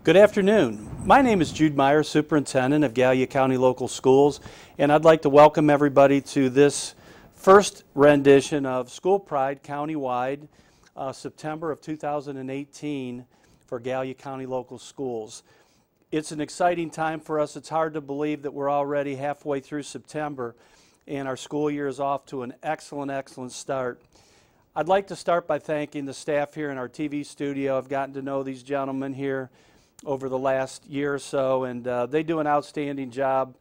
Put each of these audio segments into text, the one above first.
Good afternoon. My name is Jude Meyer, Superintendent of Gallia County Local Schools, and I'd like to welcome everybody to this first rendition of School Pride Countywide, September of 2018 for Gallia County Local Schools. It's an exciting time for us. It's hard to believe that we're already halfway through September and our school year is off to an excellent start. I'd like to start by thanking the staff here in our TV studio. I've gotten to know these gentlemen here over the last year or so, and they do an outstanding job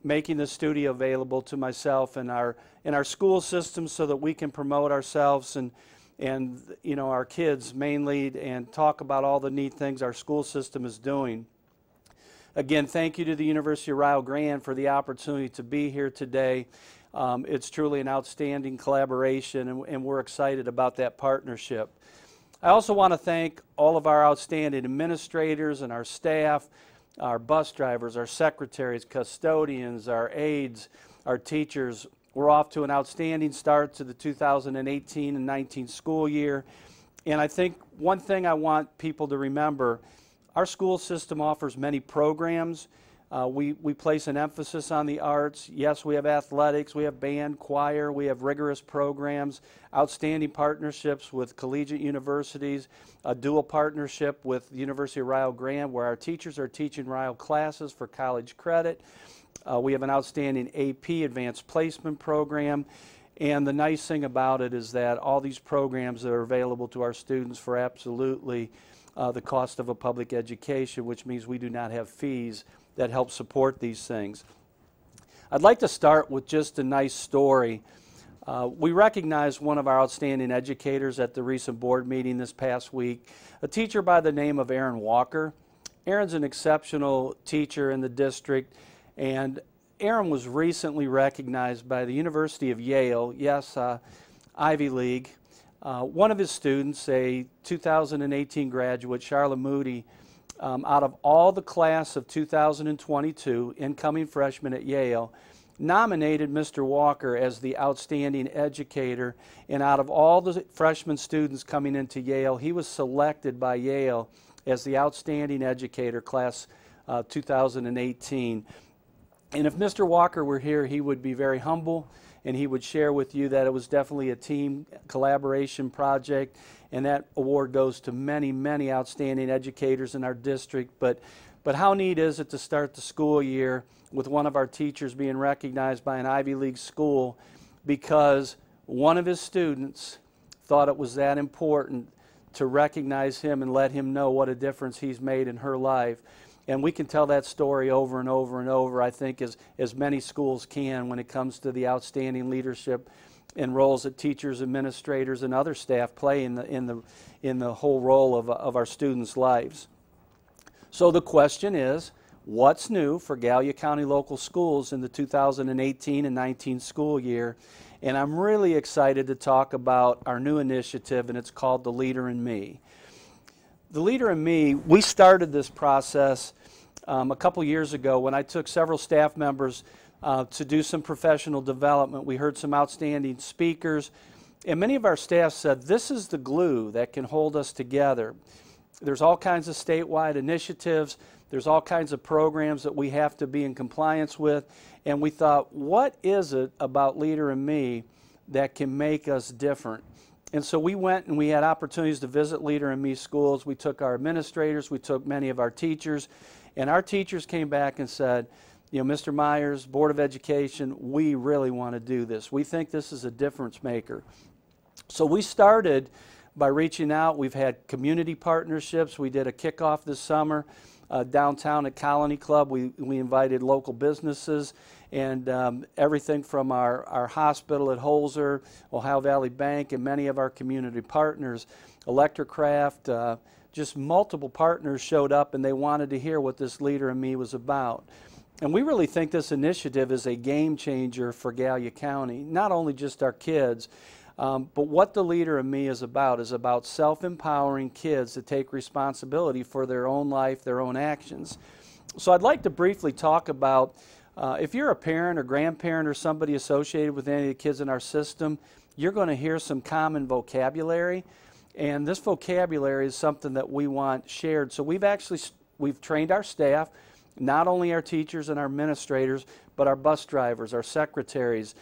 making the studio available to myself and our school system so that we can promote ourselves and you know, our kids mainly, and talk about all the neat things our school system is doing. Again, thank you to the University of Rio Grande for the opportunity to be here today. It's truly an outstanding collaboration, and we're excited about that partnership. I also want to thank all of our outstanding administrators and our staff, our bus drivers, our secretaries, custodians, our aides, our teachers. We're off to an outstanding start to the 2018 and 19 school year. And I think one thing I want people to remember, our school system offers many programs. We place an emphasis on the arts. Yes, we have athletics, we have band, choir, we have rigorous programs, outstanding partnerships with collegiate universities, a dual partnership with the University of Rio Grande where our teachers are teaching Rio classes for college credit. We have an outstanding AP advanced placement program, and the nice thing about it is that all these programs are available to our students for absolutely the cost of a public education, which means we do not have fees that help support these things. I'd like to start with just a nice story. We recognized one of our outstanding educators at the recent board meeting this past week, a teacher by the name of Aaron Walker. Aaron's an exceptional teacher in the district, and Aaron was recently recognized by the University of Yale, yes, Ivy League. One of his students, a 2018 graduate, Charlotte Moody, out of all the class of 2022 incoming freshmen at Yale, nominated Mr. Walker as the outstanding educator, and out of all the freshman students coming into Yale, he was selected by Yale as the outstanding educator class 2018. And if Mr. Walker were here, he would be very humble, and he would share with you that it was definitely a team collaboration project, and that award goes to many outstanding educators in our district. But how neat is it to start the school year with one of our teachers being recognized by an Ivy League school because one of his students thought it was that important to recognize him and let him know what a difference he's made in her life. And we can tell that story over and over, I think, as many schools can when it comes to the outstanding leadership and roles that teachers, administrators, and other staff play in the whole role of our students' lives. So the question is, what's new for Gallia County Local Schools in the 2018 and 19 school year? And I'm really excited to talk about our new initiative, and it's called The Leader in Me. The Leader in Me, we started this process a couple years ago when I took several staff members to do some professional development. We heard some outstanding speakers, and many of our staff said this is the glue that can hold us together. There's all kinds of statewide initiatives, there's all kinds of programs that we have to be in compliance with, and we thought, what is it about Leader in Me that can make us different? And so we went and we had opportunities to visit Leader in Me schools. We took our administrators, we took many of our teachers, and our teachers came back and said, you know, Mr. Myers, Board of Education, we really want to do this. We think this is a difference maker. So we started by reaching out. We've had community partnerships. We did a kickoff this summer downtown at Colony Club. We invited local businesses and everything from our hospital at Holzer, Ohio Valley Bank, and many of our community partners, Electrocraft, just multiple partners showed up and they wanted to hear what this Leader in Me was about. And we really think this initiative is a game changer for Gallia County, not only just our kids, but what the Leader in Me is about self-empowering kids to take responsibility for their own life, their own actions. So I'd like to briefly talk about, if you're a parent or grandparent or somebody associated with any of the kids in our system, you're going to hear some common vocabulary, and this vocabulary is something that we want shared. So we've actually we've trained our staff, not only our teachers and our administrators, but our bus drivers, our secretaries,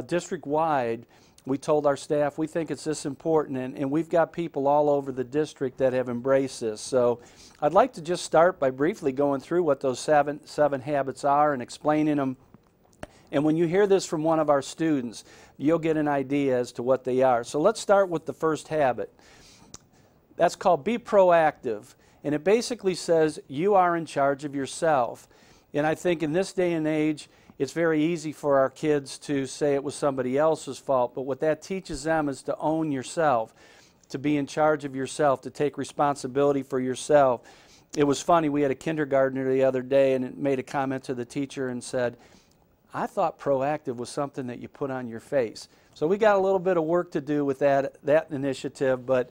district-wide. We told our staff we think it's this important, and we've got people all over the district that have embraced this. So I'd like to just start by briefly going through what those seven habits are and explaining them. And when you hear this from one of our students, you'll get an idea as to what they are. So let's start with the first habit. That's called be proactive. And it basically says you are in charge of yourself. And I think in this day and age, it's very easy for our kids to say it was somebody else's fault, but what that teaches them is to own yourself, to be in charge of yourself, to take responsibility for yourself. It was funny, we had a kindergartner the other day and it made a comment to the teacher and said, I thought proactive was something that you put on your face. So we got a little bit of work to do with that initiative, but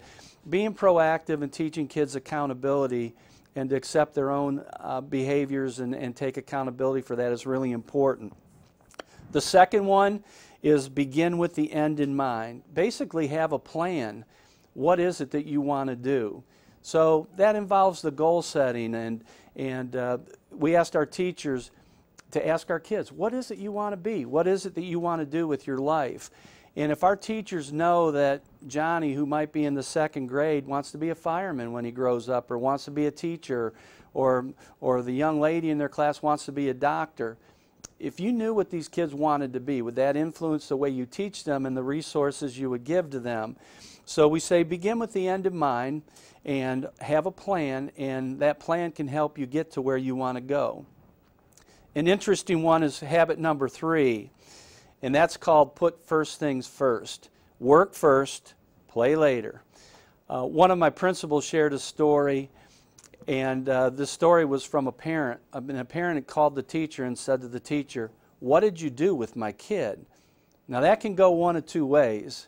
being proactive and teaching kids accountability and to accept their own behaviors and take accountability for that is really important. The second one is begin with the end in mind. Basically have a plan. What is it that you want to do? So that involves the goal setting, and we asked our teachers to ask our kids, what is it you want to be? What is it that you want to do with your life? And if our teachers know that Johnny, who might be in the 2nd grade, wants to be a fireman when he grows up, or wants to be a teacher, or the young lady in their class wants to be a doctor, if you knew what these kids wanted to be, would that influence the way you teach them and the resources you would give to them? So we say begin with the end in mind and have a plan, and that plan can help you get to where you want to go. An interesting one is habit number 3. And that's called put first things first. Work first, play later. One of my principals shared a story, and this story was from a parent. And a parent had called the teacher and said to the teacher, what did you do with my kid? Now that can go one of two ways.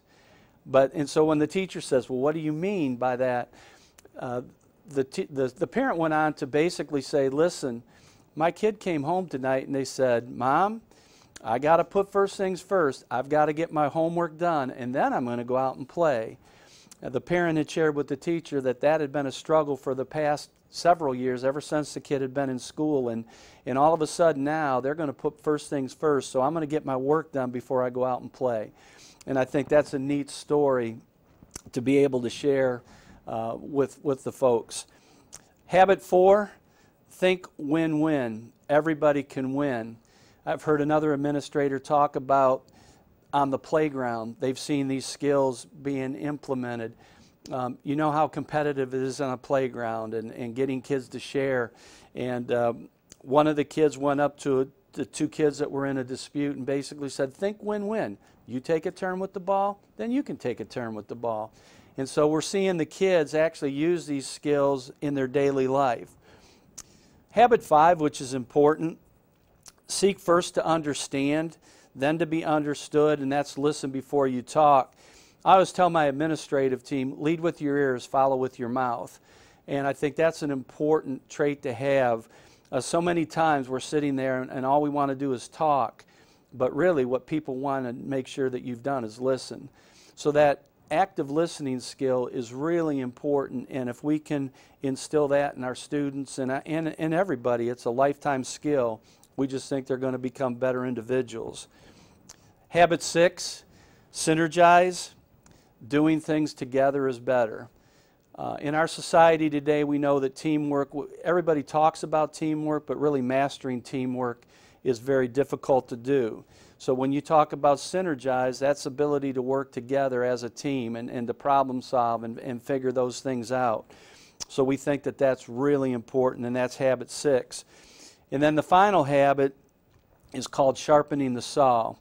And so when the teacher says, well, what do you mean by that? The parent went on to basically say, listen, my kid came home tonight and they said, Mom, I got to put first things first. I've got to get my homework done, and then I'm going to go out and play. The parent had shared with the teacher that had been a struggle for the past several years, ever since the kid had been in school, and all of a sudden now they're going to put first things first, so I'm going to get my work done before I go out and play. And I think that's a neat story to be able to share with the folks. Habit 4, think win-win. Everybody can win. I've heard another administrator talk about on the playground, they've seen these skills being implemented. You know how competitive it is on a playground and getting kids to share. And one of the kids went up to the 2 kids that were in a dispute and basically said, think win-win. You take a turn with the ball, then you can take a turn with the ball. And so we're seeing the kids actually use these skills in their daily life. Habit 5, which is important, seek first to understand, then to be understood, and that's listen before you talk. I always tell my administrative team, lead with your ears, follow with your mouth. And I think that's an important trait to have. So many times we're sitting there and all we want to do is talk, but really what people want to make sure that you've done is listen. So that active listening skill is really important, and if we can instill that in our students and everybody, it's a lifetime skill. We just think they're going to become better individuals. Habit 6, synergize. Doing things together is better. In our society today, we know that teamwork, everybody talks about teamwork, but really mastering teamwork is very difficult to do. So when you talk about synergize, that's ability to work together as a team and to problem solve and figure those things out. So we think that that's really important, and that's habit 6. And then the final habit is called sharpening the saw.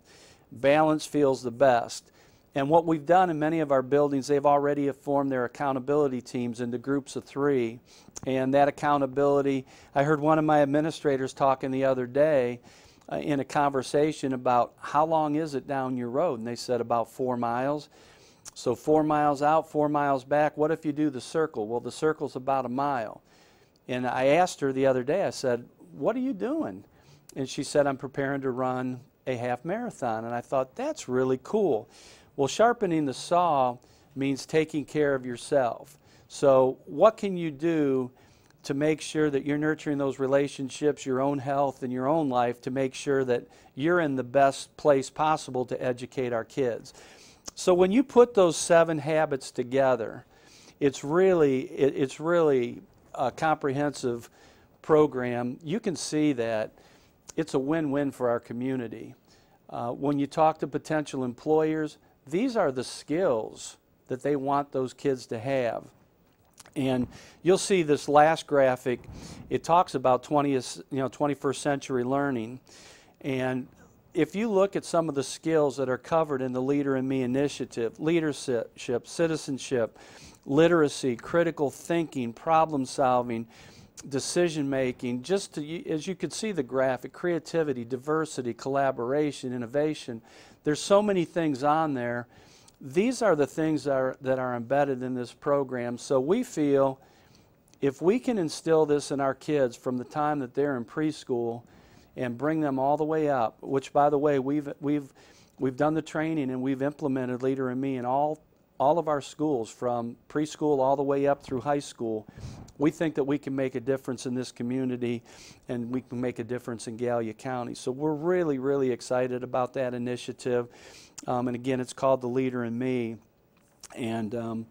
Balance feels the best. And what we've done in many of our buildings, they've already formed their accountability teams into groups of 3. And that accountability, I heard one of my administrators talking the other day in a conversation about how long is it down your road? And they said about 4 miles. So 4 miles out, 4 miles back. What if you do the circle? Well, the circle's about a mile. And I asked her the other day, I said, what are you doing? And she said, I'm preparing to run a half marathon. And I thought, that's really cool. Well, sharpening the saw means taking care of yourself. So what can you do to make sure that you're nurturing those relationships, your own health, and your own life to make sure that you're in the best place possible to educate our kids. So when you put those 7 habits together, it's really a comprehensive program. You can see that it's a win-win for our community. When you talk to potential employers, these are the skills that they want those kids to have. And you'll see this last graphic, it talks about 21st century learning. And if you look at some of the skills that are covered in the Leader in Me initiative, leadership, citizenship, literacy, critical thinking, problem solving, decision making, just to, as you could see the graphic, creativity, diversity, collaboration, innovation. There's so many things on there. These are the things that are embedded in this program. So we feel if we can instill this in our kids from the time that they're in preschool and bring them all the way up, which by the way we've done the training and we've implemented Leader in Me in all of our schools from preschool all the way up through high school. We think that we can make a difference in this community and we can make a difference in Gallia County. So we're really, really excited about that initiative. And again, it's called the Leader in Me. And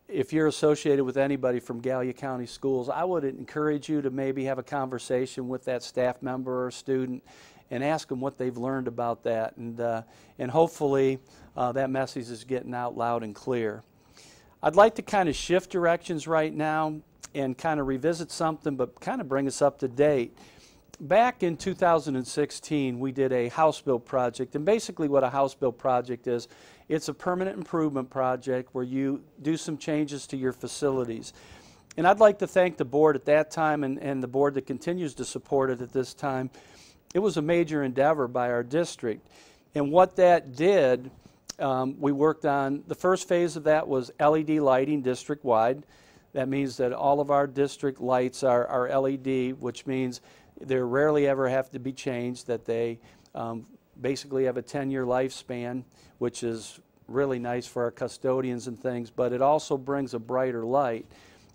if you're associated with anybody from Gallia County Schools, I would encourage you to maybe have a conversation with that staff member or student and ask them what they've learned about that. And hopefully that message is getting out loud and clear. I'd like to kind of shift directions right now and kind of revisit something, but kind of bring us up to date. Back in 2016, we did a house build project, and basically what a house build project is, it's a permanent improvement project where you do some changes to your facilities. And I'd like to thank the board at that time and the board that continues to support it at this time. It was a major endeavor by our district. And what that did, we worked on, the first phase of that was LED lighting district-wide. That means that all of our district lights are LED, which means they rarely ever have to be changed, that they basically have a 10-year lifespan, which is really nice for our custodians and things, but it also brings a brighter light.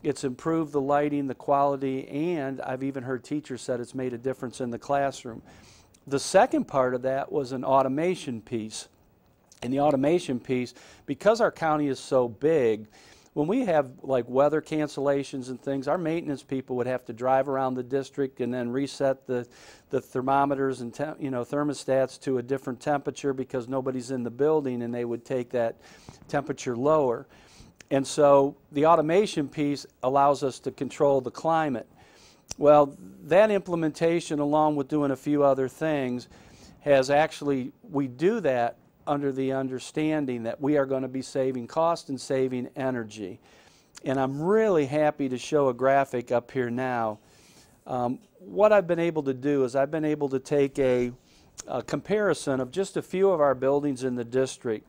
It's improved the lighting, the quality, and I've even heard teachers said it's made a difference in the classroom. The second part of that was an automation piece. And the automation piece, because our county is so big, when we have like weather cancellations and things, our maintenance people would have to drive around the district and then reset the thermometers and thermostats to a different temperature because nobody's in the building, and they would take that temperature lower. And so the automation piece allows us to control the climate. Well, that implementation, along with doing a few other things, has actually, we do that under the understanding that we are going to be saving cost and saving energy. And I'm really happy to show a graphic up here now. What I've been able to do is I've been able to take a comparison of just a few of our buildings in the district.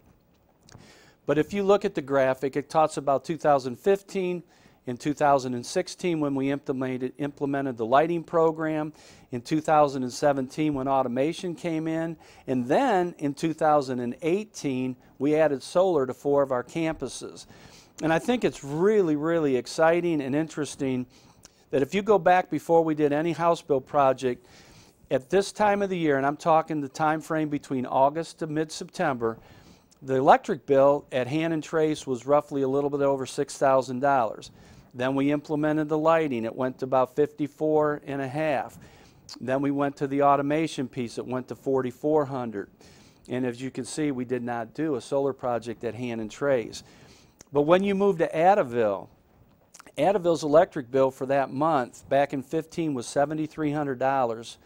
But if you look at the graphic, it talks about 2015, in 2016 when we implemented the lighting program, in 2017 when automation came in, and then in 2018 we added solar to 4 of our campuses. And I think it's really, really exciting and interesting that if you go back before we did any house build project, at this time of the year, and I'm talking the time frame between August to mid-September, the electric bill at Hand and Trace was roughly a little bit over $6,000. Then we implemented the lighting. It went to about $54,500. Then we went to the automation piece. It went to $4,400. And as you can see, we did not do a solar project at Hand and Trace. But when you move to Ataville, Ataville's electric bill for that month back in 2015 was $7,300.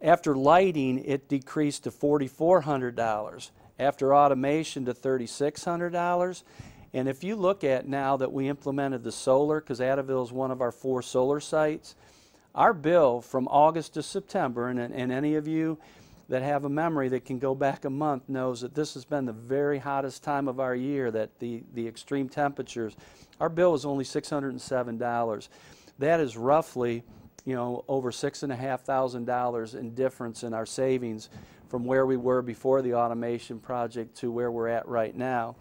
After lighting, it decreased to $4,400. After automation to $3,600. And if you look at now that we implemented the solar, because Ataville is one of our 4 solar sites, our bill from August to September, and any of you that have a memory that can go back a month knows that this has been the very hottest time of our year, that the extreme temperatures, our bill was only $607. That is roughly, over $6,500 in difference in our savings from where we were before the automation project to where we're at right now.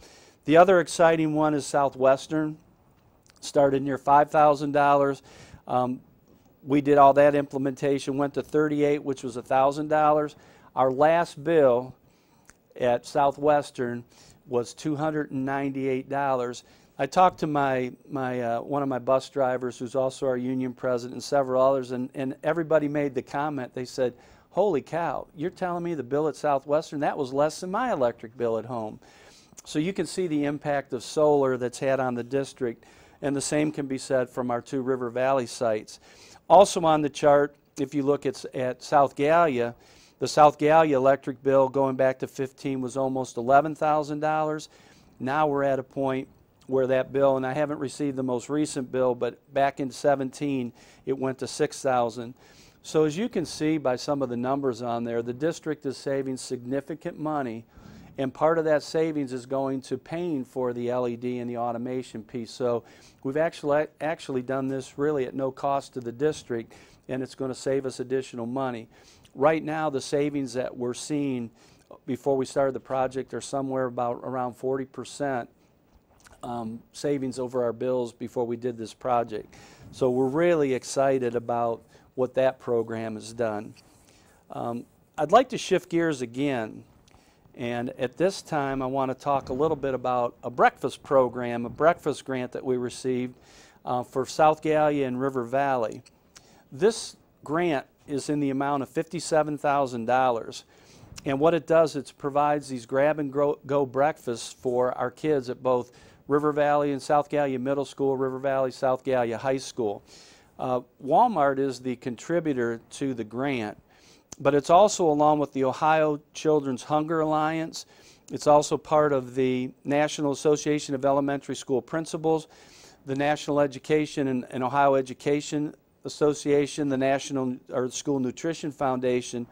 The other exciting one is Southwestern. Started near $5,000. We did all that implementation, went to 38, which was $1,000. Our last bill at Southwestern was $298. I talked to one of my bus drivers, who's also our union president, and several others, and everybody made the comment. They said, holy cow, you're telling me the bill at Southwestern, that was less than my electric bill at home. So you can see the impact of solar that's had on the district, and the same can be said from our 2 River Valley sites. Also on the chart, if you look at South Gallia, the South Gallia electric bill going back to 15 was almost $11,000. Now we're at a point where that bill, and I haven't received the most recent bill, but back in 17 it went to $6,000. So as you can see by some of the numbers on there, the district is saving significant money, and part of that savings is going to paying for the LED and the automation piece. So we've actually done this really at no cost to the district, and it's going to save us additional money. Right now, the savings that we're seeing before we started the project are somewhere about around 40% savings over our bills before we did this project. So we're really excited about what that program has done. I'd like to shift gears again, and at this time I want to talk a little bit about a breakfast program, a breakfast grant that we received for South Gallia and River Valley. This grant is in the amount of $57,000, and what it does, it provides these grab-and-go breakfasts for our kids at both River Valley and South Gallia Middle School, River Valley, South Gallia High School. Walmart is the contributor to the grant, but it's also along with the Ohio Children's Hunger Alliance. It's also part of the National Association of Elementary School Principals, the National Education and Ohio Education Association, the National School Nutrition Foundation,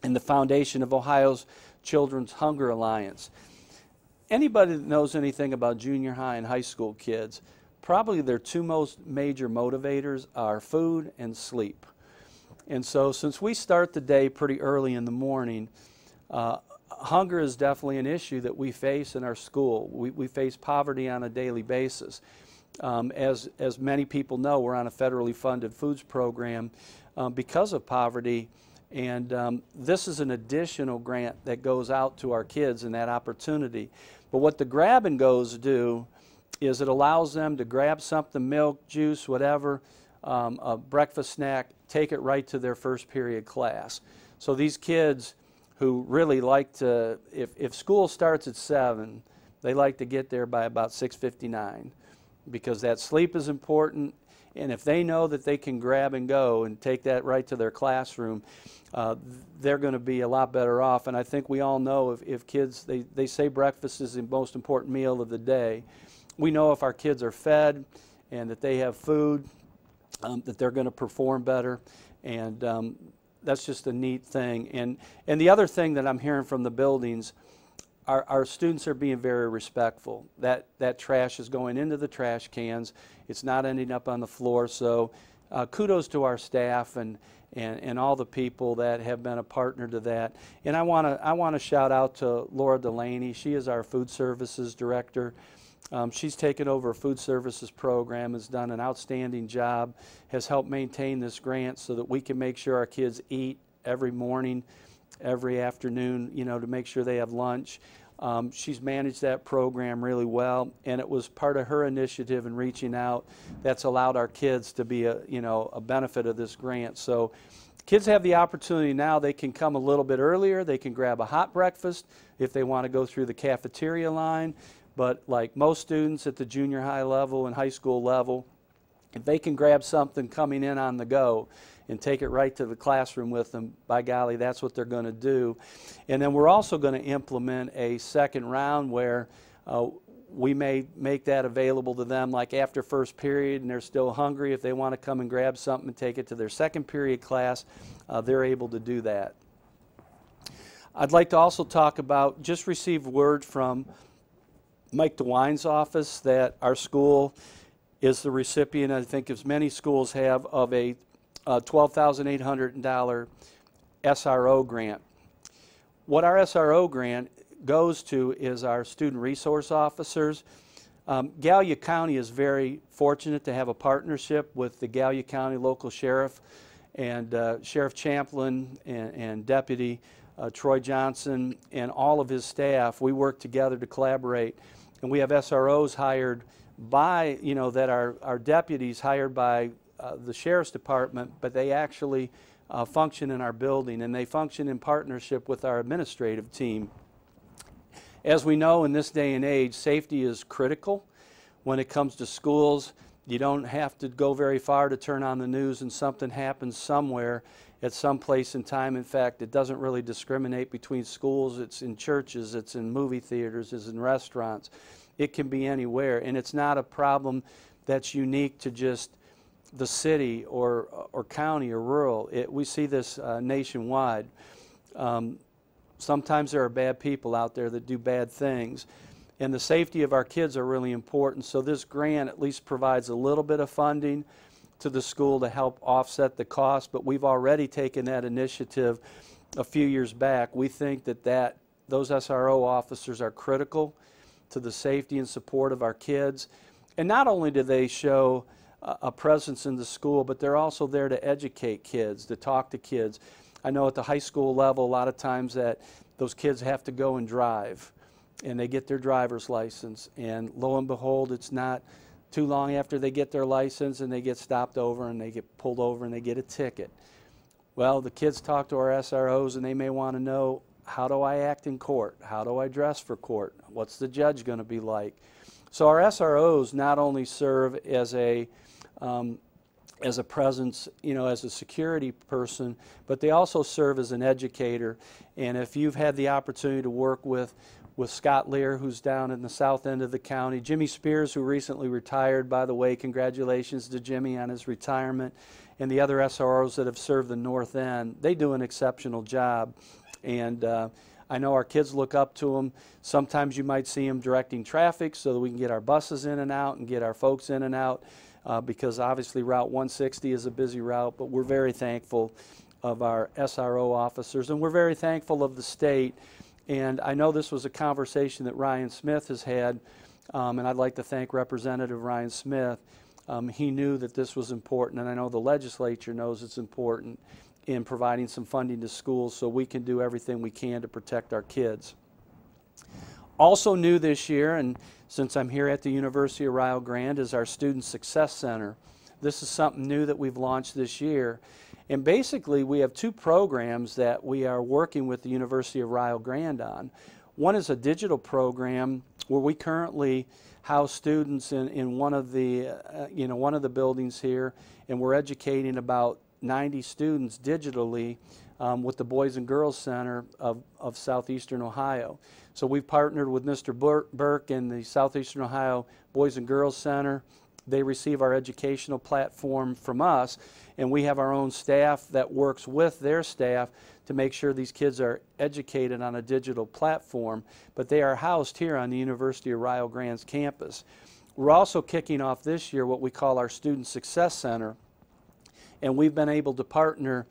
and the Foundation of Ohio's Children's Hunger Alliance. Anybody that knows anything about junior high and high school kids, probably their 2 most major motivators are food and sleep. And so since we start the day pretty early in the morning, hunger is definitely an issue that we face in our school. We face poverty on a daily basis. As many people know, we're on a federally funded foods program because of poverty, and this is an additional grant that goes out to our kids in that opportunity. But what the grab and goes do is it allows them to grab something, milk, juice, whatever, a breakfast snack, take it right to their first period class. So these kids who really like to, if school starts at 7, they like to get there by about 6:59, because that sleep is important, and if they know that they can grab and go and take that right to their classroom, they're going to be a lot better off. And I think we all know if kids, they say breakfast is the most important meal of the day. We know if our kids are fed and that they have food, that they're going to perform better, and that's just a neat thing. And the other thing that I'm hearing from the buildings, our students are being very respectful. That trash is going into the trash cans. It's not ending up on the floor. So kudos to our staff and all the people that have been a partner to that. And I want to shout out to Laura Delaney. She is our food services director. She's taken over a food services program, has done an outstanding job, has helped maintain this grant so that we can make sure our kids eat every morning, every afternoon, you know, to make sure they have lunch. She's managed that program really well, and it was part of her initiative in reaching out that's allowed our kids to be a benefit of this grant. So kids have the opportunity now. They can come a little bit earlier. They can grab a hot breakfast if they want to go through the cafeteria line. But like most students at the junior high level and high school level, if they can grab something coming in on the go and take it right to the classroom with them, by golly, that's what they're going to do. And then we're also going to implement a second round where we may make that available to them like after first period and they're still hungry. If they want to come and grab something and take it to their second period class, they're able to do that. I'd like to also talk about, just received word from Mike DeWine's office that our school is the recipient, I think as many schools have, of a $12,800 SRO grant. What our SRO grant goes to is our student resource officers. Gallia County is very fortunate to have a partnership with the Gallia County local sheriff and Sheriff Champlin and Deputy Troy Johnson and all of his staff. We work together to collaborate, and we have SROs hired by, that are deputies hired by the Sheriff's Department, but they actually function in our building, and they function in partnership with our administrative team. As we know, in this day and age, safety is critical when it comes to schools. You don't have to go very far to turn on the news and something happens somewhere at some place in time. In fact, it doesn't really discriminate between schools. It's in churches, it's in movie theaters, it's in restaurants. It can be anywhere, and it's not a problem that's unique to just the city or county or rural. We see this nationwide. Sometimes there are bad people out there that do bad things, and the safety of our kids are really important. So this grant at least provides a little bit of funding to the school to help offset the cost, but we've already taken that initiative a few years back. We think that those SRO officers are critical to the safety and support of our kids. And not only do they show a presence in the school, but they're also there to educate kids, to talk to kids. I know at the high school level, a lot of times that those kids have to go and drive, and they get their driver's license, and lo and behold, it's not too long after they get their license and they get stopped over and they get pulled over and they get a ticket. Well, the kids talk to our SROs and they may want to know, how do I act in court? How do I dress for court? What's the judge going to be like? So our SROs not only serve as a presence, as a security person, but they also serve as an educator. And if you've had the opportunity to work with Scott Lear, who's down in the south end of the county, Jimmy Spears, who recently retired, by the way, congratulations to Jimmy on his retirement, and the other SROs that have served the north end, they do an exceptional job. And I know our kids look up to them. Sometimes you might see them directing traffic so that we can get our buses in and out and get our folks in and out, because obviously Route 160 is a busy route, but we're very thankful of our SRO officers, and we're very thankful of the state. And I know this was a conversation that Ryan Smith has had, and I'd like to thank Representative Ryan Smith. He knew that this was important, and I know the legislature knows it's important in providing some funding to schools so we can do everything we can to protect our kids. Also new this year, and since I'm here at the University of Rio Grande, is our Student Success Center. This is something new that we've launched this year. And basically, we have two programs that we are working with the University of Rio Grande on. One is a digital program where we currently house students in one of the buildings here, and we're educating about 90 students digitally with the Boys and Girls Center of Southeastern Ohio. So we've partnered with Mr. Burke and the Southeastern Ohio Boys and Girls Center. They receive our educational platform from us, and we have our own staff that works with their staff to make sure these kids are educated on a digital platform, but they are housed here on the University of Rio Grande's campus. We're also kicking off this year what we call our Student Success Center, and we've been able to partner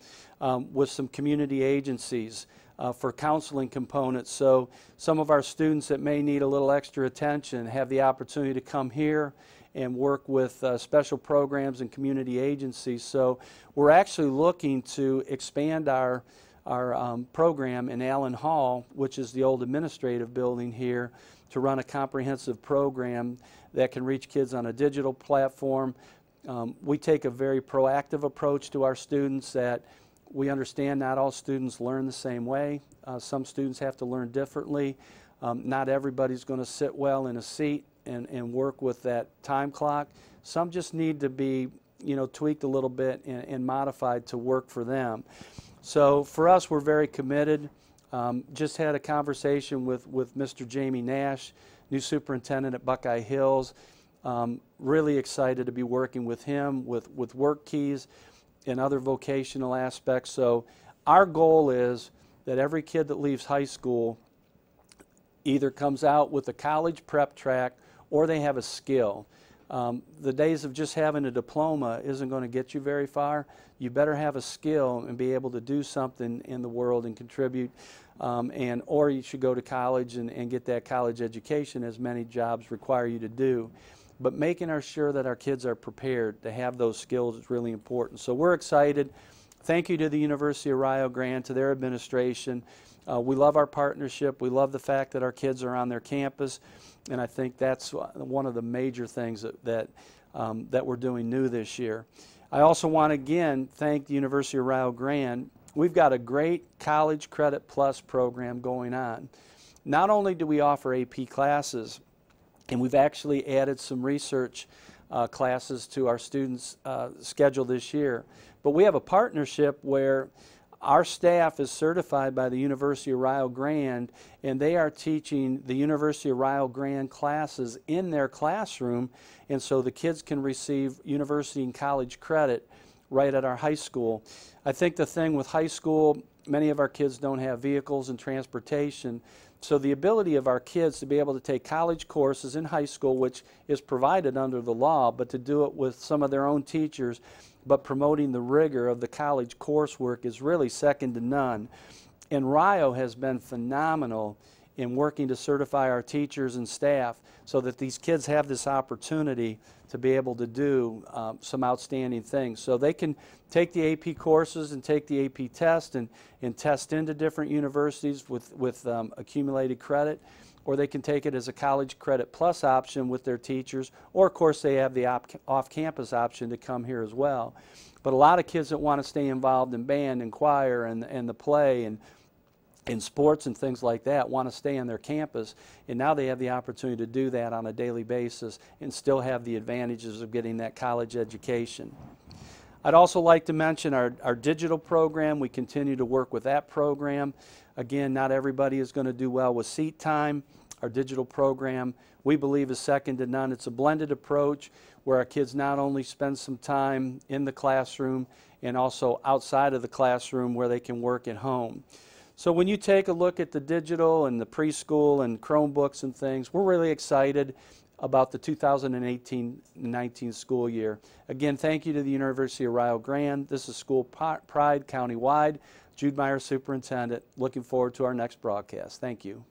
with some community agencies for counseling components. So some of our students that may need a little extra attention have the opportunity to come here and work with special programs and community agencies. So we're actually looking to expand our program in Allen Hall, which is the old administrative building here, to run a comprehensive program that can reach kids on a digital platform. We take a very proactive approach to our students, that we understand not all students learn the same way. Some students have to learn differently. Not everybody's going to sit well in a seat and work with that time clock. Some just need to be, tweaked a little bit and modified to work for them. So for us, we're very committed. Just had a conversation with Mr. Jamie Nash, new superintendent at Buckeye Hills. Really excited to be working with him with WorkKeys and other vocational aspects. So our goal is that every kid that leaves high school either comes out with a college prep track or they have a skill. The days of just having a diploma isn't going to get you very far. You better have a skill and be able to do something in the world and contribute, or you should go to college and get that college education, as many jobs require you to do. But making sure that our kids are prepared to have those skills is really important. So we're excited. Thank you to the University of Rio Grande, to their administration. We love our partnership. We love the fact that our kids are on their campus, and I think that's one of the major things that we're doing new this year. I also want to again thank the University of Rio Grande. We've got a great College Credit Plus program going on. Not only do we offer AP classes, and we've actually added some research classes to our students' schedule this year, but we have a partnership where our staff is certified by the University of Rio Grande, and they are teaching the University of Rio Grande classes in their classroom, and so the kids can receive university and college credit right at our high school. I think the thing with high school, many of our kids don't have vehicles and transportation, so the ability of our kids to be able to take college courses in high school, which is provided under the law, but to do it with some of their own teachers, but promoting the rigor of the college coursework is really second to none. And Rio has been phenomenal in working to certify our teachers and staff so that these kids have this opportunity to be able to do some outstanding things. So they can take the AP courses and take the AP test and test into different universities with accumulated credit, or they can take it as a College Credit Plus option with their teachers, or of course they have the off-campus option to come here as well. But a lot of kids that want to stay involved in band and choir and the play and in sports and things like that want to stay on their campus, and now they have the opportunity to do that on a daily basis and still have the advantages of getting that college education. I'd also like to mention our digital program. We continue to work with that program. Again, not everybody is going to do well with seat time. Our digital program, we believe, is second to none. It's a blended approach where our kids not only spend some time in the classroom and also outside of the classroom where they can work at home. So when you take a look at the digital and the preschool and Chromebooks and things, we're really excited about the 2018-19 school year. Again, thank you to the University of Rio Grande. This is School Pride Countywide. Jude Meyer, Superintendent. Looking forward to our next broadcast. Thank you.